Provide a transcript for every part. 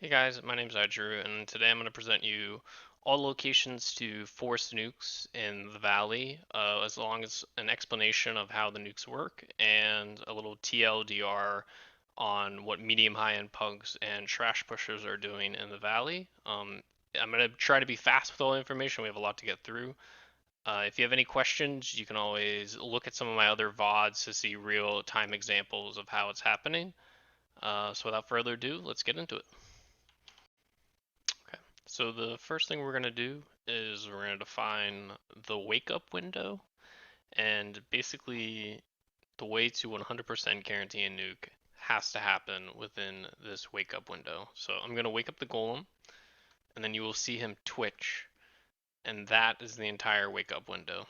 Hey guys, my name's Idrew, and today I'm going to present you all locations to force nukes in the valley, as long as an explanation of how the nukes work, and a little TLDR on what medium high-end pugs and trash pushers are doing in the valley. I'm going to try to be fast with all the information. We have a lot to get through. If you have any questions, you can always look at some of my other VODs to see real-time examples of how it's happening. So without further ado, let's get into it. Okay, so the first thing we're going to do is we're going to define the wake up window, and basically the way to 100% guarantee a nuke has to happen within this wake up window. So I'm going to wake up the golem, and then you will see him twitch, and that is the entire wake up window.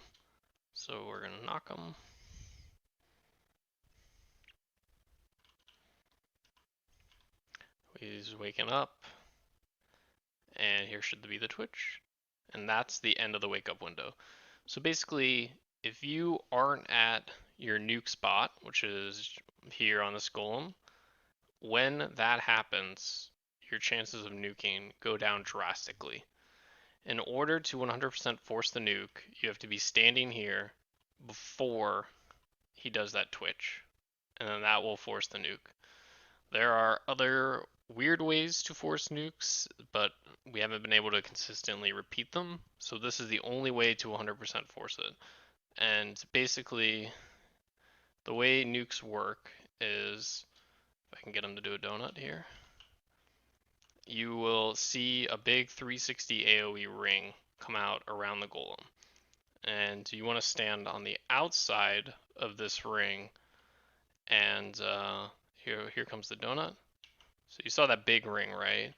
So we're going to knock him. He's waking up, and here should be the twitch, and that's the end of the wake up window. So basically, if you aren't at your nuke spot, which is here on this golem, when that happens, your chances of nuking go down drastically. In order to 100% force the nuke, you have to be standing here before he does that twitch, and then that will force the nuke. There are other weird ways to force nukes, but we haven't been able to consistently repeat them, so this is the only way to 100% force it. And basically, the way nukes work is, if I can get them to do a donut here, you will see a big 360 AoE ring come out around the golem. And you want to stand on the outside of this ring, and here comes the donut. So you saw that big ring, right?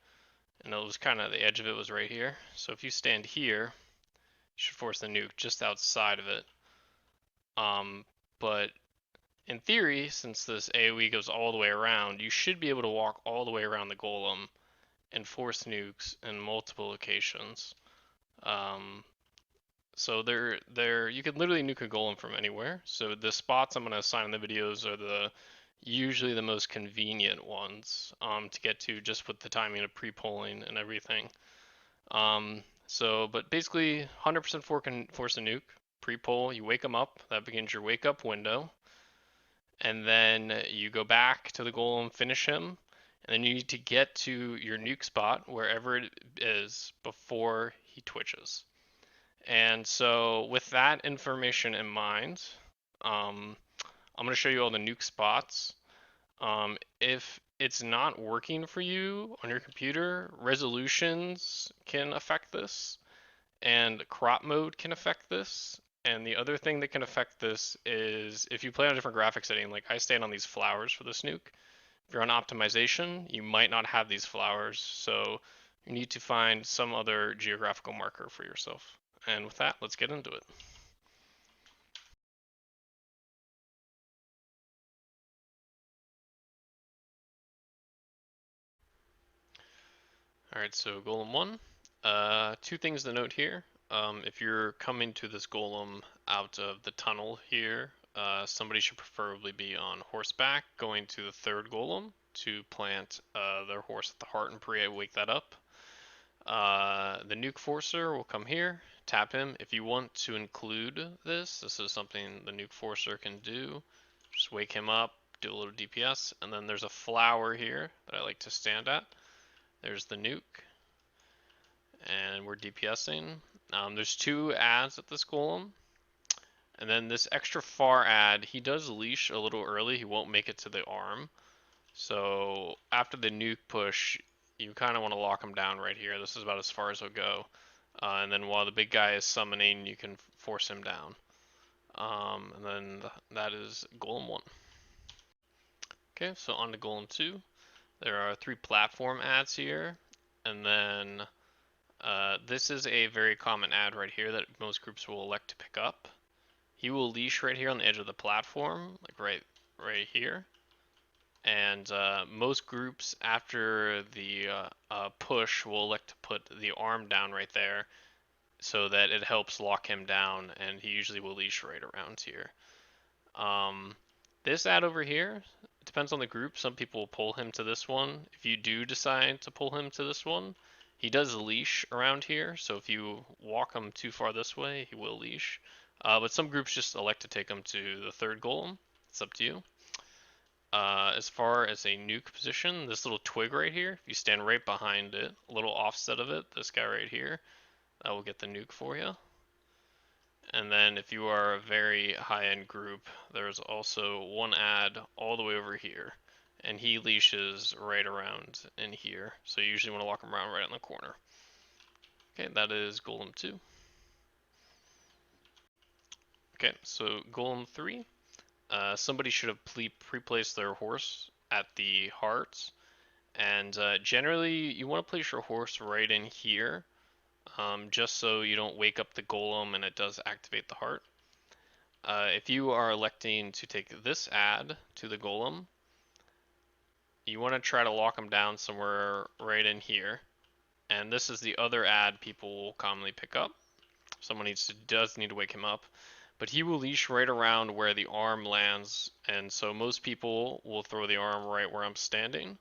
And it was kind of, the edge of it was right here. So if you stand here, you should force the nuke just outside of it. But in theory, since this AoE goes all the way around, you should be able to walk all the way around the golem and force nukes in multiple locations. So you could literally nuke a golem from anywhere. So the spots I'm going to assign in the videos are usually the most convenient ones to get to, just with the timing of pre-pulling and everything. But basically, 100% force a nuke. Pre-pull, you wake them up. That begins your wake up window. And then you go back to the golem, finish him, and then you need to get to your nuke spot, wherever it is, before he twitches. And so with that information in mind, I'm going to show you all the nuke spots. If it's not working for you on your computer, resolutions can affect this, and crop mode can affect this. And the other thing that can affect this is if you play on a different graphic setting, like I stand on these flowers for this nuke. If you're on optimization, you might not have these flowers, so you need to find some other geographical marker for yourself. And with that, let's get into it. Alright, so golem 1. Two things to note here. If you're coming to this golem out of the tunnel here, somebody should preferably be on horseback going to the third golem to plant their horse at the heart and pre-wake that up. The nuke forcer will come here, tap him. If you want to include this is something the nuke forcer can do. Just wake him up, do a little DPS, and then there's a flower here that I like to stand at. There's the nuke, and we're DPSing. There's two ads at this golem, and then this extra far ad, he does leash a little early. He won't make it to the arm. So after the nuke push, you kind of want to lock him down right here. This is about as far as he'll go. And then while the big guy is summoning, you can force him down. And then that is Golem 1. Okay, so on to Golem 2. There are 3 platform ads here. And then this is a very common ad right here that most groups will elect to pick up. He will leash right here on the edge of the platform, like right here. And most groups after the push will elect to put the arm down right there so that it helps lock him down, and he usually will leash right around here. This ad over here, depends on the group. Some people will pull him to this one. If you do decide to pull him to this one, he does leash around here, so if you walk him too far this way, he will leash. But some groups just elect to take him to the third golem. It's up to you. As far as a nuke position, this little twig right here, if you stand right behind it, a little offset of it, this guy right here, that will get the nuke for you. And then if you are a very high-end group, there's also one ad all the way over here, and he leashes right around in here. So you usually want to lock him around right in the corner. Okay, that is Golem 2. Okay, so Golem 3. Somebody should have pre-placed their horse at the heart, and generally you want to place your horse right in here, just so you don't wake up the golem and it does activate the heart. If you are electing to take this ad to the golem, you want to try to lock them down somewhere right in here. And this is the other ad people will commonly pick up. Someone does need to wake him up. But he will leash right around where the arm lands, and so most people will throw the arm right where I'm standing.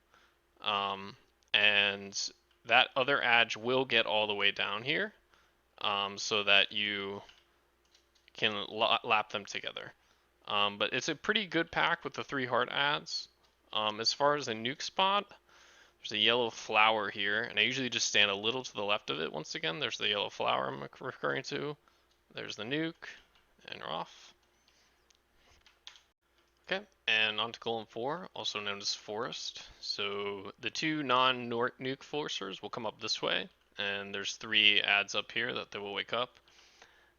And that other edge will get all the way down here, so that you can lap them together. But it's a pretty good pack with the 3 heart ads. As far as the nuke spot, there's a yellow flower here, and I usually just stand a little to the left of it. Once again, there's the yellow flower I'm referring to. There's the nuke. And we're off. Okay, and on to Golem 4, also known as Forest. So the 2 non-nuke forcers will come up this way, and there's 3 ads up here that they will wake up.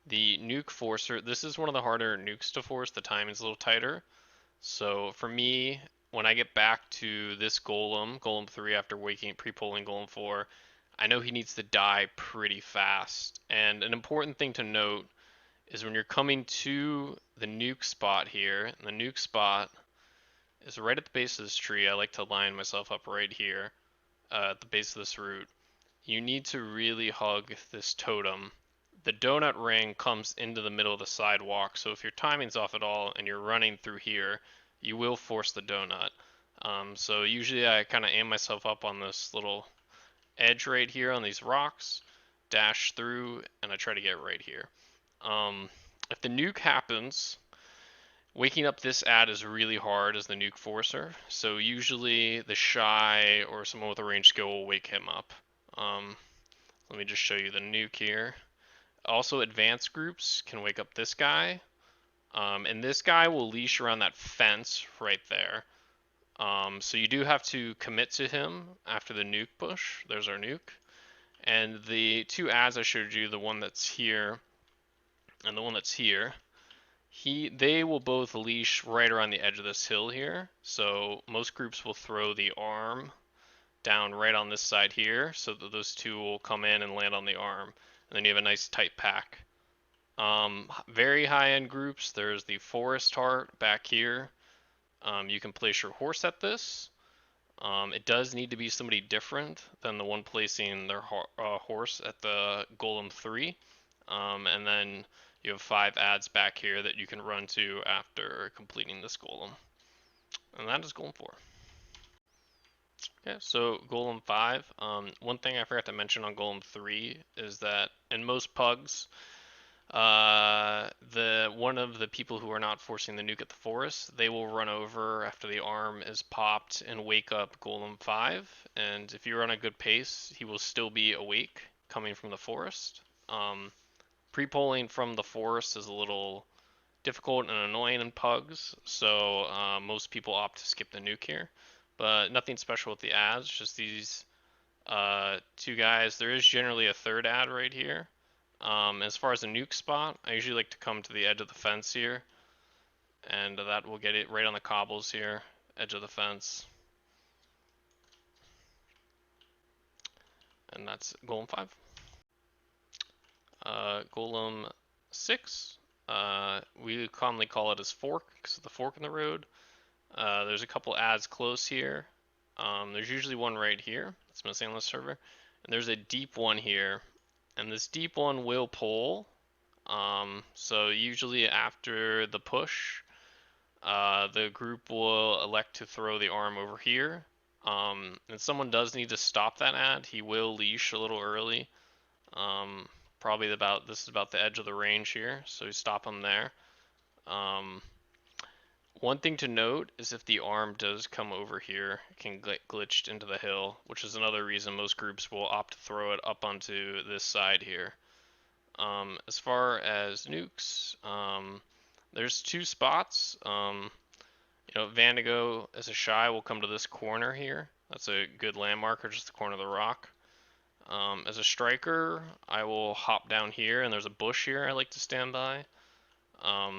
The nuke forcer, this is one of the harder nukes to force, the timing's a little tighter. So for me, when I get back to this Golem 3 after pre-pulling Golem 4, I know he needs to die pretty fast. And an important thing to note is when you're coming to the nuke spot here, and the nuke spot is right at the base of this tree. I like to line myself up right here at the base of this root. You need to really hug this totem. The donut ring comes into the middle of the sidewalk, so if your timing's off at all and you're running through here, you will force the donut. So usually I kind of aim myself up on this little edge right here on these rocks, dash through, and I try to get right here. If the nuke happens, waking up this ad is really hard as the nuke forcer, so usually the shai or someone with a ranged skill will wake him up. Let me just show you the nuke here. Also, advanced groups can wake up this guy, and this guy will leash around that fence right there. So you do have to commit to him after the nuke push. There's our nuke. And the 2 ads I showed you, the one that's here and the one that's here, they will both leash right around the edge of this hill here. So most groups will throw the arm down right on this side here, so that those 2 will come in and land on the arm. And then you have a nice tight pack. Very high-end groups, there's the forest heart back here. You can place your horse at this. It does need to be somebody different than the one placing their horse at the Golem 3. And then you have 5 ads back here that you can run to after completing this Golem. And that is Golem 4. Okay, so Golem 5. One thing I forgot to mention on Golem 3 is that in most pugs, one of the people who are not forcing the nuke at the forest, they will run over after the arm is popped and wake up Golem 5. And if you're on a good pace, he will still be awake coming from the forest. Pre-pulling from the forest is a little difficult and annoying in pugs, so most people opt to skip the nuke here. But nothing special with the ads, just these 2 guys. There is generally a 3rd ad right here. As far as a nuke spot, I usually like to come to the edge of the fence here, and that will get it right on the cobbles here, edge of the fence. And that's Golem 5. Golem 6, we commonly call it as fork because of the fork in the road. There's a couple ads close here. There's usually one right here that's missing on this server, and there's a deep one here, and this deep one will pull. So usually after the push, the group will elect to throw the arm over here. And someone does need to stop that ad. He will leash a little early. Probably this is about the edge of the range here, so you stop him there. One thing to note is if the arm does come over here, it can get glitched into the hill, which is another reason most groups will opt to throw it up onto this side here. As far as nukes, there's two spots. Vandico as a shai will come to this corner here. That's a good landmark, or just the corner of the rock. As a striker, I will hop down here, and there's a bush here I like to stand by.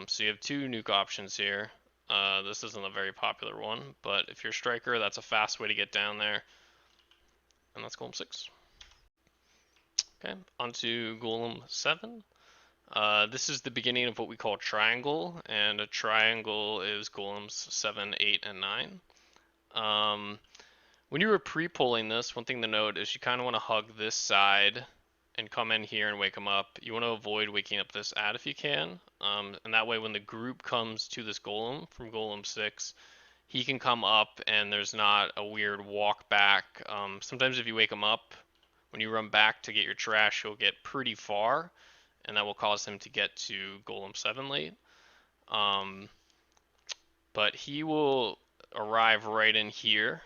So you have two nuke options here. This isn't a very popular one, but if you're a striker, that's a fast way to get down there. And that's Golem 6. Okay, onto Golem 7. This is the beginning of what we call triangle, and a triangle is Golems 7, 8, and 9. When you were pre-pulling this, one thing to note is you kind of want to hug this side and come in here and wake them up. You want to avoid waking up this ad if you can, and that way when the group comes to this golem from Golem 6, he can come up and there's not a weird walk back. Sometimes if you wake him up, when you run back to get your trash, you'll get pretty far, and that will cause him to get to Golem 7 late. But he will arrive right in here.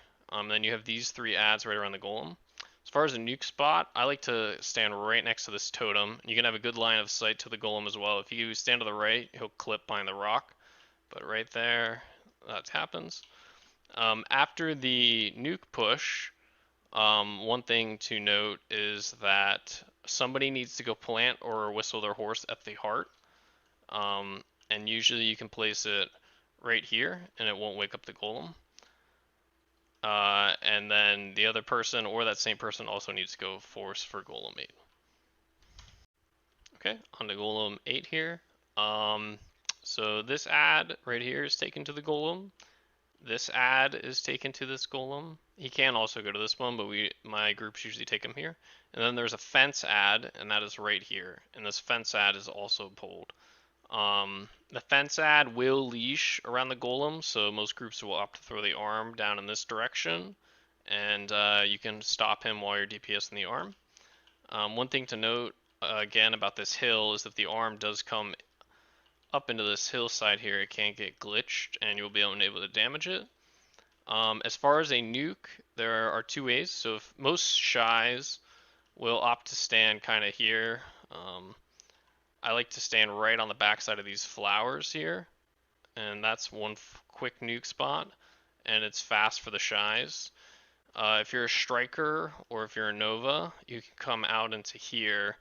Then you have these three ads right around the golem. As far as a nuke spot, I like to stand right next to this totem. You can have a good line of sight to the golem as well. If you stand to the right, he'll clip behind the rock. But right there, that happens. After the nuke push, one thing to note is that somebody needs to go plant or whistle their horse at the heart. And usually you can place it right here and it won't wake up the golem. And then the other person or that same person also needs to go force for Golem 8. Okay, on to Golem 8 here. So this ad right here is taken to the Golem. This ad is taken to this Golem. He can also go to this one, but my groups usually take him here. And then there's a fence ad, and that is right here. And this fence ad is also pulled. The fence ad will leash around the golem, so most groups will opt to throw the arm down in this direction, and you can stop him while you're DPSing the arm. One thing to note, again, about this hill is if the arm does come up into this hillside here, it can get glitched, and you'll be unable to damage it. As far as a nuke, there are two ways. So if most shais will opt to stand kind of here. I like to stand right on the backside of these flowers here, and that's one quick nuke spot, and it's fast for the shais. If you're a striker or if you're a Nova, you can come out into here.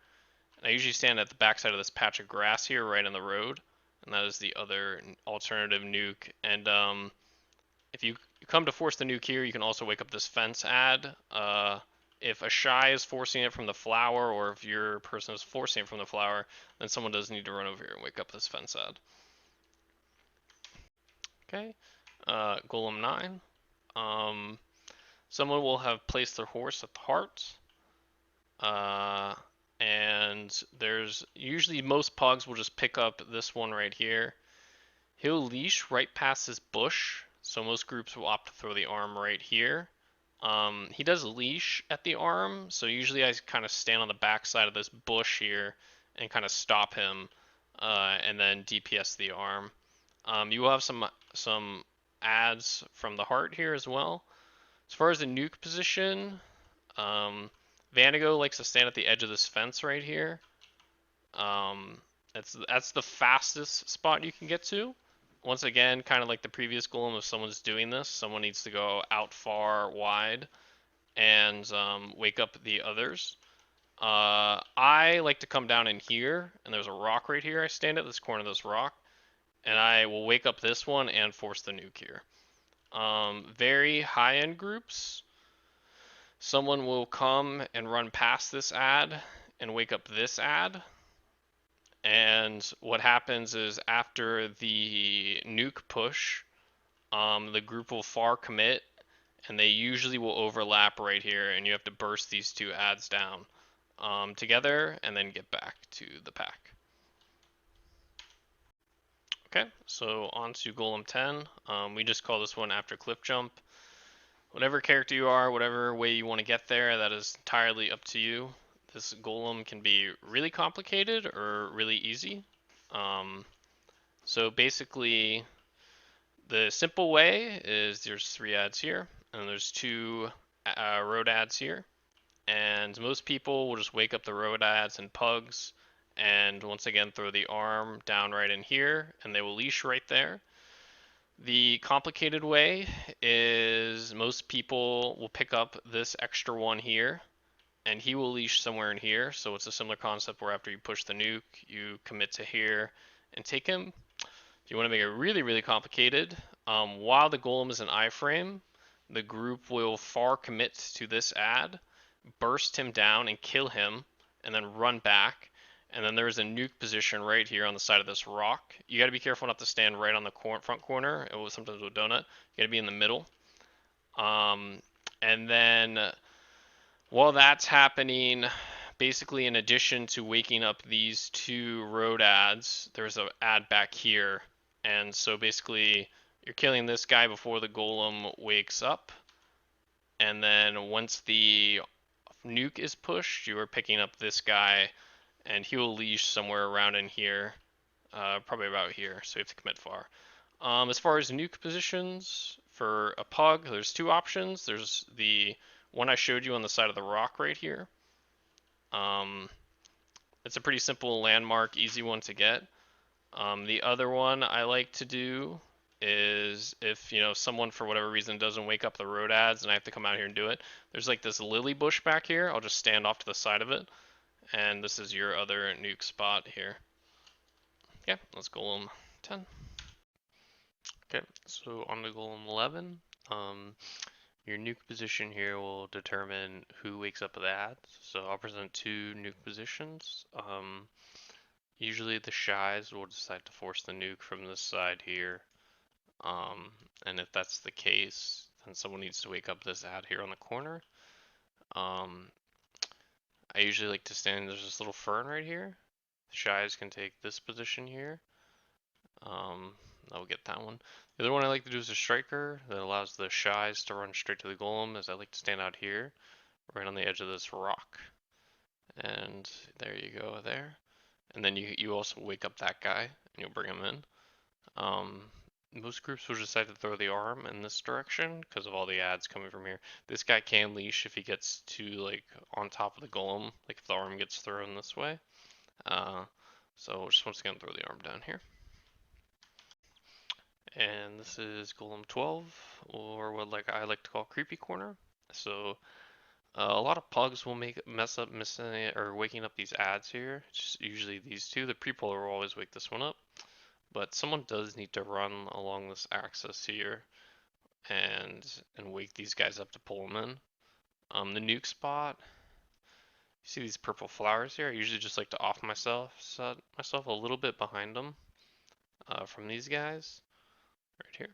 And I usually stand at the backside of this patch of grass here, right on the road, and that is the other alternative nuke. And if you come to force the nuke here, you can also wake up this fence ad. If a shai is forcing it from the flower, or if your person is forcing it from the flower, then someone does need to run over here and wake up this fence ad. Okay, Golem 9. Someone will have placed their horse at the heart. And there's usually most pugs will just pick up this one right here. He'll leash right past this bush, so most groups will opt to throw the arm right here. He does leash at the arm, so usually I kind of stand on the back side of this bush here and kind of stop him, and then DPS the arm. You will have some ads from the heart here as well. As far as the nuke position, Vandico likes to stand at the edge of this fence right here. That's the fastest spot you can get to. Once again, kind of like the previous golem, if someone's doing this, someone needs to go out far wide and wake up the others. I like to come down in here, and there's a rock right here. I stand at this corner of this rock, and I will wake up this one and force the nuke here. Very high-end groups, someone will come and run past this ad and wake up this ad. And what happens is after the nuke push, the group will far commit, and they usually will overlap right here, and you have to burst these two ads down together and then get back to the pack. Okay, so on to Golem 10. We just call this one after cliff jump. Whatever character you are, whatever way you want to get there, that is entirely up to you. This golem can be really complicated or really easy. So basically, the simple way is there's 3 ads here, and there's 2 road ads here. And most people will just wake up the road ads and pugs, and once again throw the arm down right in here, and they will leash right there. The complicated way is most people will pick up this extra one here, and he will leash somewhere in here. So it's a similar concept where after you push the nuke, you commit to here and take him. If you want to make it really, really complicated, while the golem is an iframe, the group will far commit to this ad, burst him down and kill him, and then run back. And then there's a nuke position right here on the side of this rock. You got to be careful not to stand right on the front corner. It will sometimes with donut. You got to be in the middle. And then while that's happening, basically in addition to waking up these 2 road ads, there's an ad back here. And so basically you're killing this guy before the golem wakes up. And then once the nuke is pushed, you are picking up this guy, and he will leash somewhere around in here, probably about here, so you have to commit far. As far as nuke positions, for a pug, there's 2 options. There's the one I showed you on the side of the rock right here. It's a pretty simple landmark, easy one to get. The other one I like to do is if someone for whatever reason doesn't wake up the road ads and I have to come out here and do it, there's like this lily bush back here. I'll just stand off to the side of it, and this is your other nuke spot here. Yeah, let's golem 10. Okay, so on to golem 11. Your nuke position here will determine who wakes up with ads. So I'll present 2 nuke positions. Usually the shais will decide to force the nuke from this side here. And if that's the case, then someone needs to wake up this ad here on the corner. I usually like to stand, there's this little fern right here. The shais can take this position here. I'll get that one. The other one I like to do is a striker that allows the shais to run straight to the golem, as I like to stand out here, right on the edge of this rock. And there you go there. And then you also wake up that guy, and you'll bring him in. Most groups will decide to throw the arm in this direction because of all the ads coming from here. This guy can leash if he gets to like on top of the golem, like if the arm gets thrown this way. So just once again throw the arm down here. And this is golem 12, or what I like to call creepy corner. So a lot of pugs will mess up missing it or waking up these ads here. It's usually these 2. The prepuller will always wake this one up. But someone does need to run along this axis here and wake these guys up to pull them in. The nuke spot, you see these purple flowers here? I usually just like to set myself a little bit behind them from these guys right here.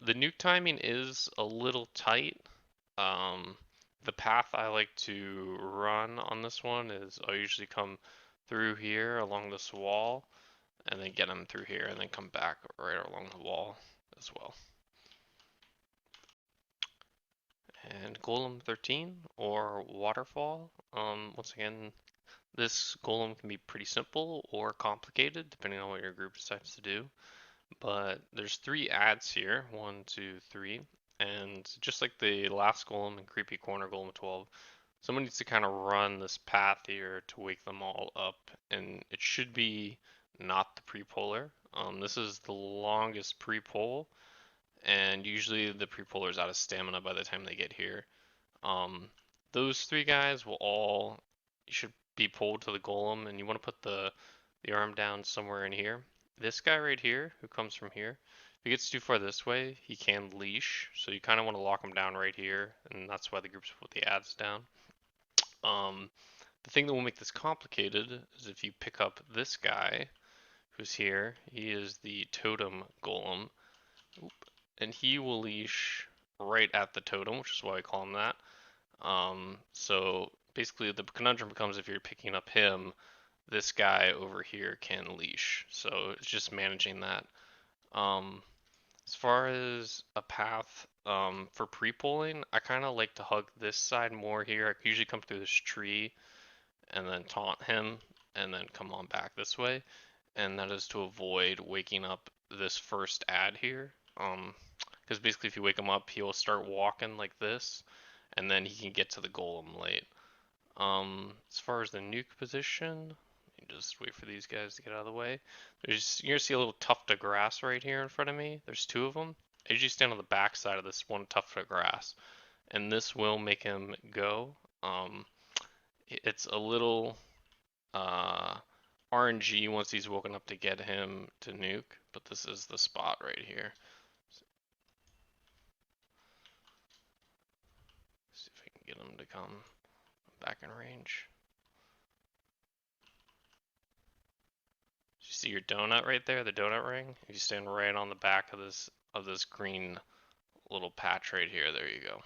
The nuke timing is a little tight. The path I like to run on this one is I'll usually come through here along this wall and then get them through here and then come back right along the wall as well. And golem 13 or waterfall. Once again, this golem can be pretty simple or complicated depending on what your group decides to do. But there's 3 ads here, 1, 2, 3, and just like the last golem in creepy corner golem 12, someone needs to kind of run this path here to wake them all up, and it should be not the pre-puller. This is the longest pre-pull, and usually the pre-puller is out of stamina by the time they get here. Those 3 guys you should be pulled to the golem, and you want to put the arm down somewhere in here. This guy right here, who comes from here, if he gets too far this way, he can leash, so you kind of want to lock him down right here, and that's why the groups put the ads down. The thing that will make this complicated is if you pick up this guy who's here. He is the totem golem. And he will leash right at the totem, which is why I call him that. So basically the conundrum becomes if you're picking up him, this guy over here can leash. So it's just managing that. As far as a path for pre-pulling, I kind of like to hug this side more here. I usually come through this tree and then taunt him and then come on back this way. And that is to avoid waking up this first ad here. Because basically if you wake him up, he'll start walking like this, and then he can get to the golem late. As far as the nuke position, just wait for these guys to get out of the way. You're gonna see a little tuft of grass right here in front of me. There's two of them. I usually stand on the back side of this one tuft of grass, and this will make him go. It's a little RNG once he's woken up to get him to nuke, but this is the spot right here. See if I can get him to come back in range. You see your donut right there, the donut ring? If you stand right on the back of this green little patch right here, there you go.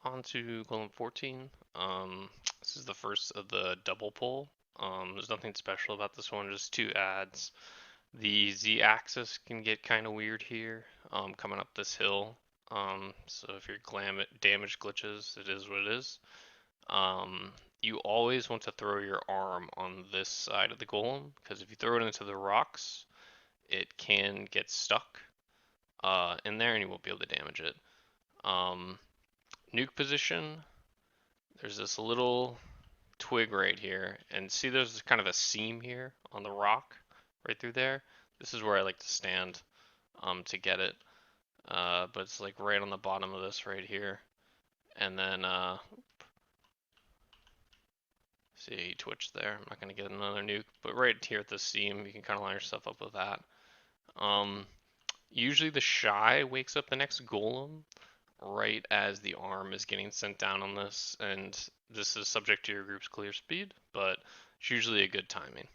On to golem 14. This is the first of the double pull. There's nothing special about this one, just two ads. The Z-axis can get kind of weird here, coming up this hill. So if your damage glitches, it is what it is. You always want to throw your arm on this side of the golem, because if you throw it into the rocks, it can get stuck in there and you won't be able to damage it. Nuke position, there's this little twig right here, and see there's kind of a seam here on the rock right through there. This is where I like to stand to get it, but it's like right on the bottom of this right here. And then see, he twitched there. I'm not gonna get another nuke, but right here at the seam, you can kind of line yourself up with that. Usually the shai wakes up the next golem right as the arm is getting sent down on this, and this is subject to your group's clear speed, but it's usually a good timing.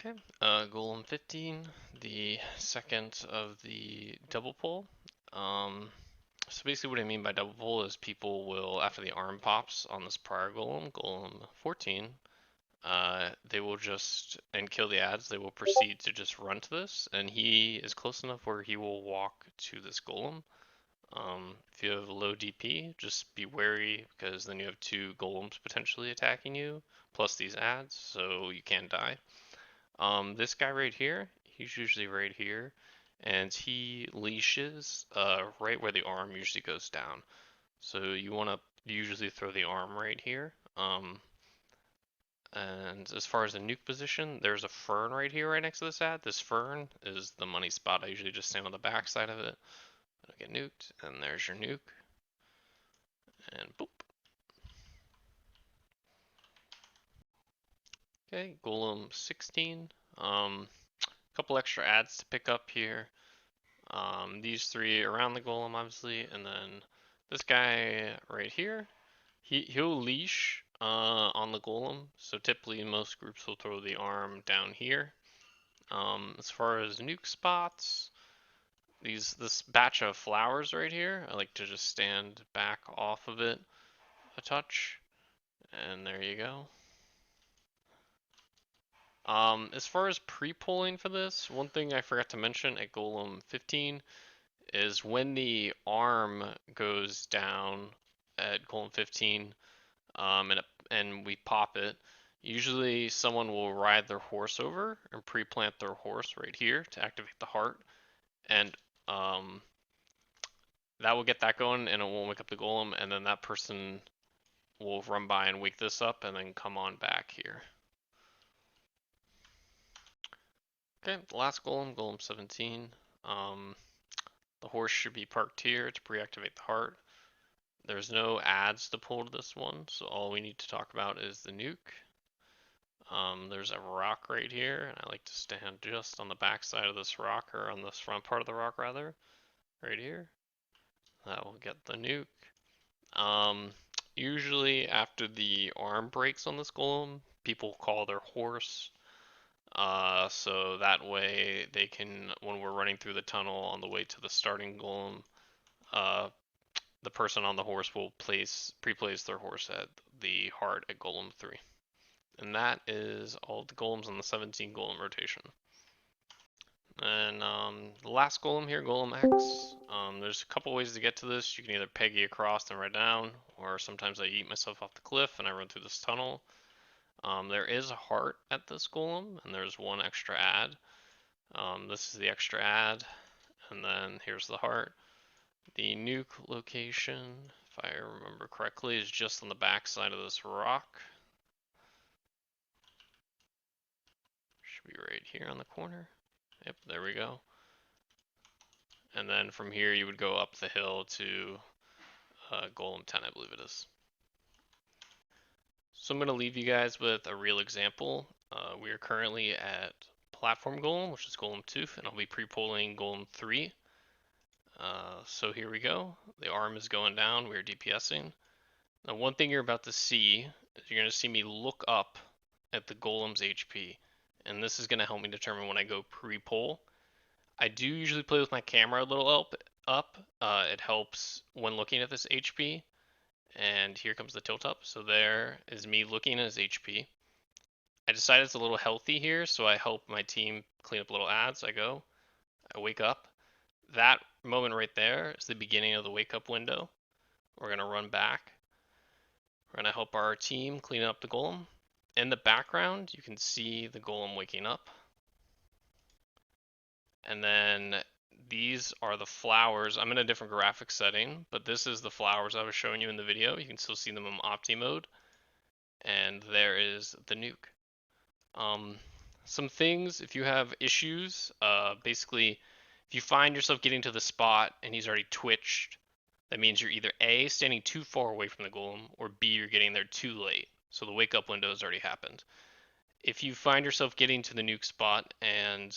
Okay, golem 15, the second of the double pull. So basically what I mean by double pull is people will, after the arm pops on this prior golem, golem 14, they will just, and kill the ads, they will proceed to just run to this, and he is close enough where he will walk to this golem. If you have low DP, just be wary, because then you have two golems potentially attacking you, plus these ads, so you can die. This guy right here, he's usually right here, and he leashes right where the arm usually goes down. So you want to usually throw the arm right here. And as far as the nuke position, there's a fern right here right next to this ad. This fern is the money spot. I usually just stand on the back side of it. I'll get nuked, and there's your nuke. And boop. Okay, golem 16. Couple extra ads to pick up here. These three around the golem, obviously, and then this guy right here. He'll leash on the golem, so typically most groups will throw the arm down here. As far as nuke spots, this batch of flowers right here, I like to just stand back off of it a touch, and there you go. As far as pre-pulling for this, one thing I forgot to mention at golem 15 is when the arm goes down at golem 15, and we pop it, usually someone will ride their horse over and pre-plant their horse right here to activate the heart, and that will get that going, and it won't wake up the golem, and then that person will run by and wake this up, and then come on back here. Okay, the last golem, golem 17. The horse should be parked here to pre-activate the heart. There's no ads to pull to this one, so all we need to talk about is the nuke. There's a rock right here, and I like to stand just on the back side of this rock, or on this front part of the rock rather, right here. That will get the nuke. Usually after the arm breaks on this golem, people call their horse, so that way they can, when we're running through the tunnel on the way to the starting golem, the person on the horse will pre-place their horse at the heart at golem 3. And that is all the golems on the 17 golem rotation. And the last golem here, golem X, there's a couple ways to get to this. You can either peggy across and ride down, or sometimes I eat myself off the cliff and I run through this tunnel. There is a heart at this golem, and there's one extra ad. This is the extra ad, and then here's the heart. The nuke location, if I remember correctly, is just on the back side of this rock. Should be right here on the corner. Yep, there we go. And then from here you would go up the hill to golem 10, I believe it is. So I'm going to leave you guys with a real example. We are currently at platform golem, which is golem 2, and I'll be pre-pulling golem 3. So here we go. The arm is going down. We're DPSing. Now, one thing you're about to see is you're going to see me look up at the golem's HP, and this is going to help me determine when I go pre-pull. I do usually play with my camera a little up. It helps when looking at this HP. And here comes the tilt up. So there is me looking at his HP. I decided it's a little healthy here, so I help my team clean up little ads. I wake up. That moment right there is the beginning of the wake up window. We're going to run back. We're going to help our team clean up the golem. In the background, you can see the golem waking up. And then these are the flowers. I'm in a different graphic setting, but this is the flowers I was showing you in the video. You can still see them in Opti mode. And there is the nuke. Some things, if you have issues, basically, if you find yourself getting to the spot and he's already twitched, that means you're either A, standing too far away from the golem, or B, you're getting there too late. So the wake up window has already happened. If you find yourself getting to the nuke spot and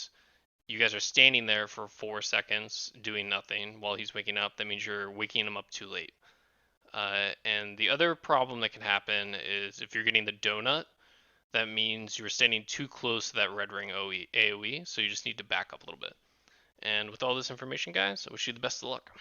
you guys are standing there for 4 seconds doing nothing while he's waking up, that means you're waking him up too late. And the other problem that can happen is if you're getting the donut, that means you're standing too close to that red ring AoE, so you just need to back up a little bit. And with all this information, guys, I wish you the best of luck.